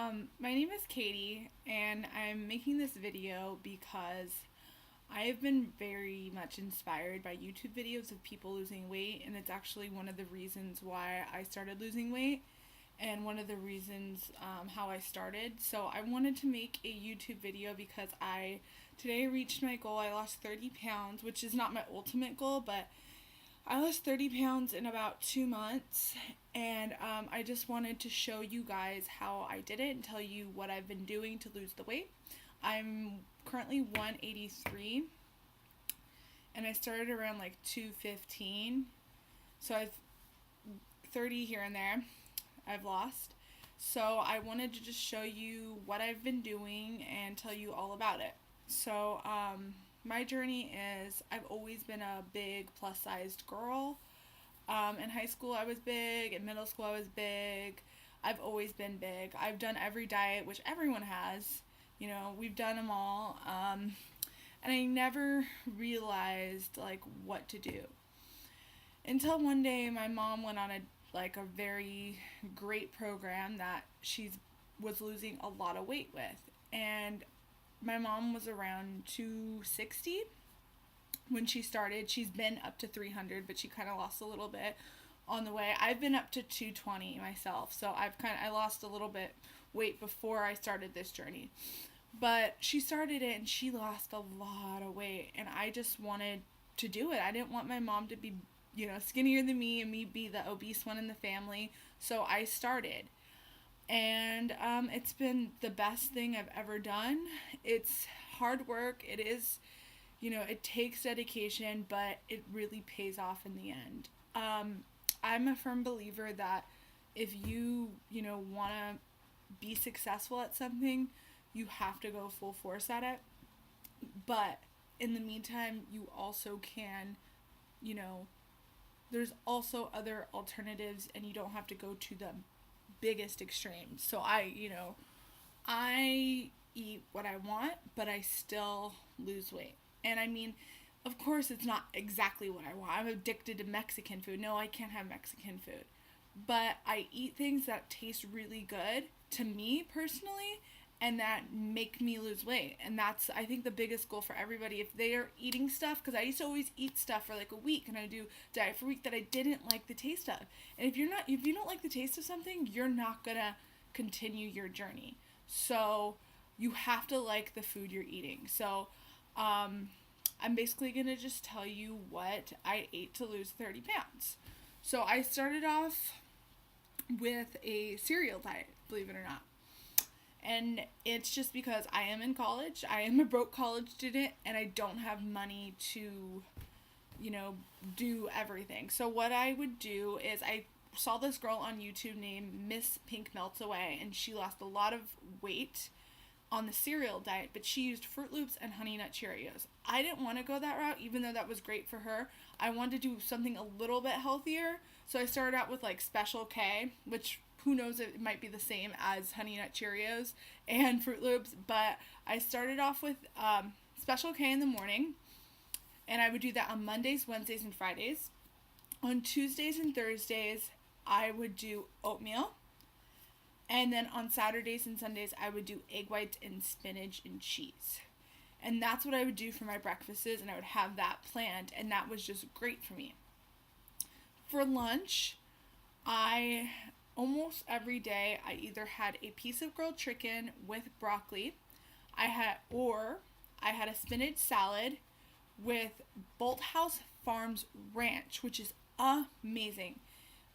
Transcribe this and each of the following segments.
My name is Katie, and I'm making this video because I've been very much inspired by YouTube videos of people losing weight, and it's actually one of the reasons why I started losing weight and one of the reasons how I started. So I wanted to make a YouTube video because I today reached my goal. I lost 30 pounds, which is not my ultimate goal, but I lost 30 pounds in about 2 months, and I just wanted to show you guys how I did it and tell you what I've been doing to lose the weight. I'm currently 183, and I started around like 215, so I've 30 here and there I've lost. So I wanted to just show you what I've been doing and tell you all about it. So, my journey is I've always been a big plus sized girl. In high school, I was big. In middle school, I was big. I've always been big. I've done every diet, which everyone has. You know, we've done them all. And I never realized, like, what to do. Until one day, my mom went on a very great program that she was losing a lot of weight with. And my mom was around 260 when she started. She's been up to 300, but she kind of lost a little bit on the way. I've been up to 220 myself, so I lost a little bit weight before I started this journey. But she started it and she lost a lot of weight, and I just wanted to do it. I didn't want my mom to be, skinnier than me and me be the obese one in the family. So I started. And it's been the best thing I've ever done. It's hard work. It is, it takes dedication, but it really pays off in the end. I'm a firm believer that if you, want to be successful at something, you have to go full force at it. But in the meantime, you also can, there's also other alternatives, and you don't have to go to the biggest extremes. So I eat what I want, but I still lose weight. And I mean, of course it's not exactly what I want. I'm addicted to Mexican food. No, I can't have Mexican food. But I eat things that taste really good to me personally and that make me lose weight. And that's, I think, the biggest goal for everybody. If they are eating stuff, because I used to always eat stuff for like a week, and I do diet for a week that I didn't like the taste of. And if you don't like the taste of something, you're not gonna continue your journey. So you have to like the food you're eating. So I'm basically gonna just tell you what I ate to lose 30 pounds. So I started off with a cereal diet, believe it or not. And it's just because I am in college. I am a broke college student, and I don't have money to, do everything. So what I would do is I saw this girl on YouTube named Miss Pink Melts Away, and she lost a lot of weight on the cereal diet, but she used Fruit Loops and Honey Nut Cheerios. I didn't want to go that route, even though that was great for her. I wanted to do something a little bit healthier, so I started out with like Special K, which who knows, it might be the same as Honey Nut Cheerios and Fruit Loops, but I started off with Special K in the morning, and I would do that on Mondays, Wednesdays, and Fridays. On Tuesdays and Thursdays, I would do oatmeal, and then on Saturdays and Sundays, I would do egg whites and spinach and cheese. And that's what I would do for my breakfasts, and I would have that planned, and that was just great for me. For lunch, almost every day, I either had a piece of grilled chicken with broccoli, I had a spinach salad with Bolthouse Farms Ranch, which is amazing.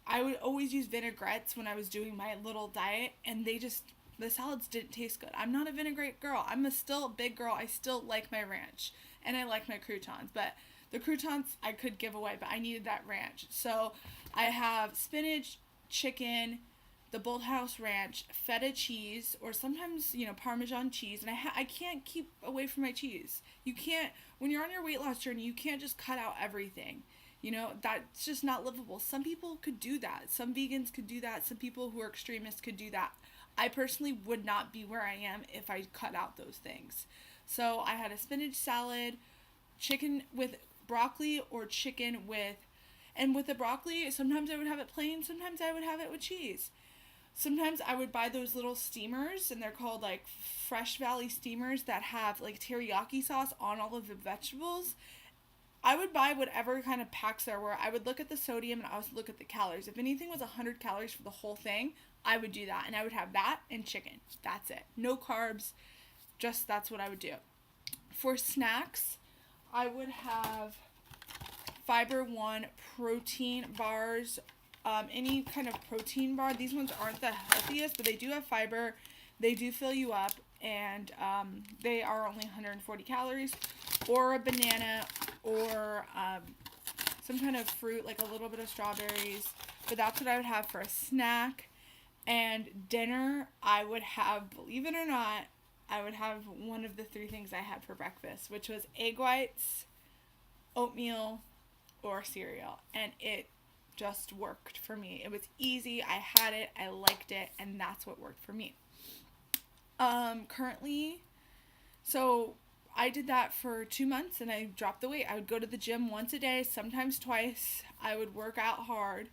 I would always use vinaigrettes when I was doing my little diet, and the salads didn't taste good. I'm not a vinaigrette girl. I'm still a big girl. I still like my ranch, and I like my croutons, but the croutons I could give away, but I needed that ranch. So I have spinach, chicken, the Bolthouse Ranch, feta cheese, or sometimes, Parmesan cheese, and I can't keep away from my cheese. You can't, when you're on your weight loss journey, you can't just cut out everything. That's just not livable. Some people could do that. Some vegans could do that. Some people who are extremists could do that. I personally would not be where I am if I cut out those things. So I had a spinach salad, chicken with broccoli, or chicken with, and with the broccoli, sometimes I would have it plain, sometimes I would have it with cheese. Sometimes I would buy those little steamers, and they're called like Fresh Valley steamers that have like teriyaki sauce on all of the vegetables. I would buy whatever kind of packs there were. I would look at the sodium and I would look at the calories. If anything was 100 calories for the whole thing, I would do that. And I would have that and chicken. That's it. No carbs. Just that's what I would do. For snacks, I would have Fiber One protein bars. Any kind of protein bar. These ones aren't the healthiest, but they do have fiber. They do fill you up, and they are only 140 calories. Or a banana, or some kind of fruit, like a little bit of strawberries. But that's what I would have for a snack. And dinner, I would have, believe it or not, I would have one of the three things I had for breakfast, which was egg whites, oatmeal, or cereal. And it just worked for me. It was easy. I had it. I liked it. And that's what worked for me. Currently, so I did that for 2 months and I dropped the weight. I would go to the gym once a day, sometimes twice. I would work out hard.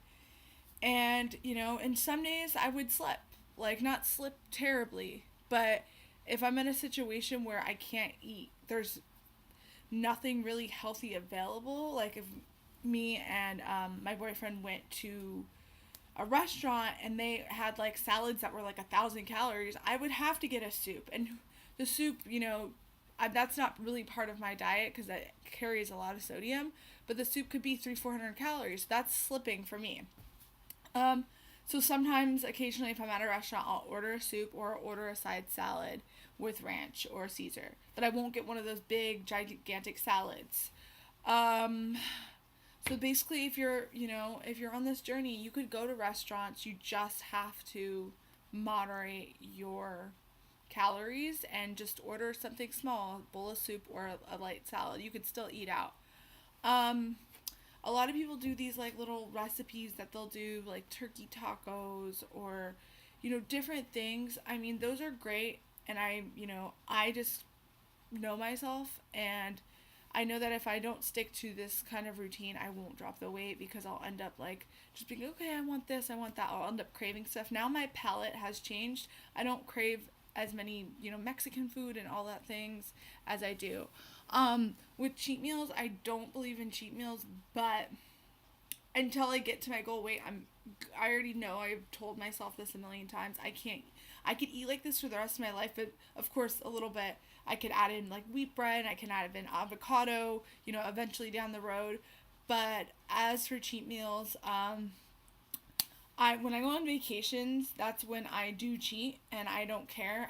And, and some days I would slip. Like, not slip terribly, but if I'm in a situation where I can't eat, there's nothing really healthy available. Like, if me and my boyfriend went to a restaurant and they had like salads that were like 1,000 calories, I would have to get a soup. And the soup, that's not really part of my diet because it carries a lot of sodium, but the soup could be 300-400 calories. That's slipping for me. So sometimes, occasionally, if I'm at a restaurant, I'll order a soup or order a side salad with ranch or Caesar, but I won't get one of those big, gigantic salads. So basically, if you're on this journey, you could go to restaurants. You just have to moderate your calories and just order something small, a bowl of soup or a light salad. You could still eat out. A lot of people do these like little recipes that they'll do, like turkey tacos or, different things. I mean, those are great. And I just know myself, and I know that if I don't stick to this kind of routine, I won't drop the weight because I'll end up like just being, okay, I want this, I want that. I'll end up craving stuff. Now my palate has changed. I don't crave as many, Mexican food and all that things as I do. With cheat meals, I don't believe in cheat meals, but until I get to my goal weight, I already know, I've told myself this a million times, I could eat like this for the rest of my life, but of course a little bit, I could add in like wheat bread, I can add in avocado, eventually down the road. But as for cheat meals, when I go on vacations, that's when I do cheat, and I don't care.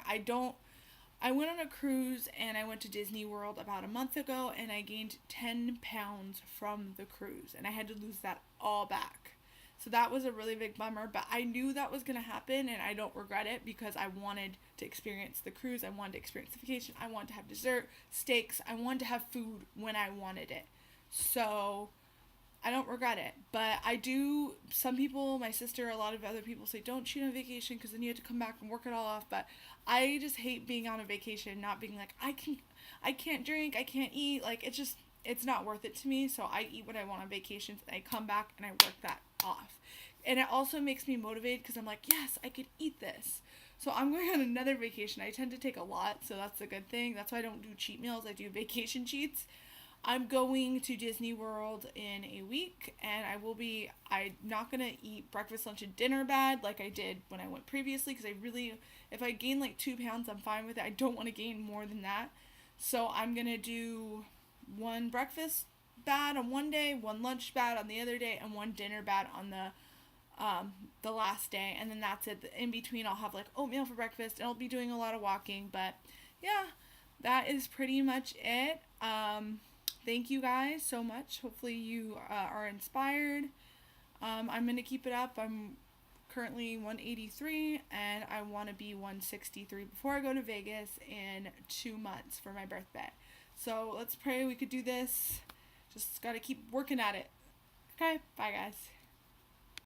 I went on a cruise and I went to Disney World about a month ago, and I gained 10 pounds from the cruise, and I had to lose that all back. So that was a really big bummer, but I knew that was going to happen, and I don't regret it because I wanted to experience the cruise. I wanted to experience the vacation. I wanted to have dessert, steaks. I wanted to have food when I wanted it. So I don't regret it. But I do, some people, my sister, a lot of other people say, don't cheat on vacation because then you have to come back and work it all off. But I just hate being on a vacation, not being like, I can't drink, I can't eat. Like, it's not worth it to me. So I eat what I want on vacations, and I come back and I work that off. And it also makes me motivated because I'm like, yes, I could eat this. So I'm going on another vacation. I tend to take a lot, so that's a good thing. That's why I don't do cheat meals. I do vacation cheats. I'm going to Disney World in a week, and I'm not going to eat breakfast, lunch, and dinner bad like I did when I went previously, because if I gain like 2 pounds, I'm fine with it. I don't want to gain more than that. So I'm going to do one breakfast bad on one day, one lunch bad on the other day, and one dinner bad on the last day, and then that's it. In between, I'll have like oatmeal for breakfast, and I'll be doing a lot of walking. But yeah, that is pretty much it. Thank you guys so much. Hopefully you are inspired. I'm gonna keep it up. I'm currently 183, and I want to be 163 before I go to Vegas in 2 months for my birthday. So let's pray we could do this. Just gotta keep working at it. Okay, bye guys.